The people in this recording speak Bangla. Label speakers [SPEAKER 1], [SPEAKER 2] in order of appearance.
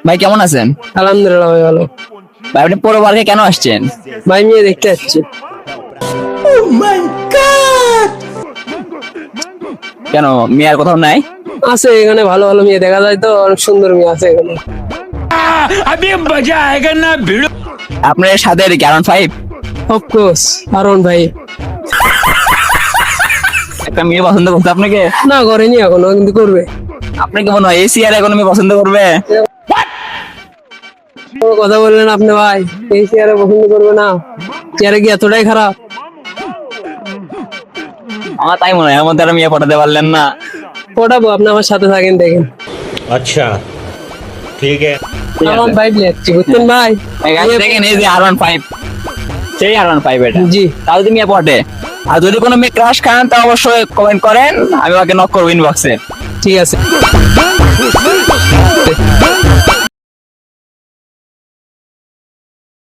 [SPEAKER 1] ভাই কেমন আছেন?
[SPEAKER 2] আলহামদুলিল্লাহ ভাই ভালো।
[SPEAKER 1] ভাই আপনি পৌর পার্কে কেন আসছেন?
[SPEAKER 2] ভাই মেয়ে দেখতে আসছি।
[SPEAKER 1] কেন মেয়ের কোথাও নাই?
[SPEAKER 2] আছে এখানে ভালো ভালো মেয়ে দেখা যায় তো, অনেক সুন্দর মেয়ে আছে এখানে।
[SPEAKER 1] আপনার সাথে গ্যারান 5
[SPEAKER 2] অফকোর্স আরন ভাই।
[SPEAKER 1] একটা মেয়ে পছন্দ করতে আপনাকে?
[SPEAKER 2] না করেনি এখনো, কিন্তু করবে।
[SPEAKER 1] আপনাকে মনে হয় এসি আর এখন মেয়ে পছন্দ করবে?
[SPEAKER 2] কোনো কথা বললেন আপনি ভাই, এই চেয়ারে পছন্দ করবে না? চেয়ারে কি এতটাই খারাপ?
[SPEAKER 1] আমার তাই মনে হয়, এমন তারা মেয়ে পটাতে পারলেন না।
[SPEAKER 2] পটাবো, আপনি আমার সাথে থাকেন দেখেন।
[SPEAKER 3] अच्छा ठीक है।
[SPEAKER 2] আরন ভাই যাচ্ছি, বুঝছেন ভাই?
[SPEAKER 1] দেখেন এই যে R15, সেই R15 এটা।
[SPEAKER 2] জি
[SPEAKER 1] তাহলে তুমি মেয়ে পটে। আর যদি কোনো মেয়ে ক্রাশ খান তা অবশ্যই কমেন্ট করেন, আমি ওকে নক করবো ইনবক্সে।
[SPEAKER 2] ঠিক আছে।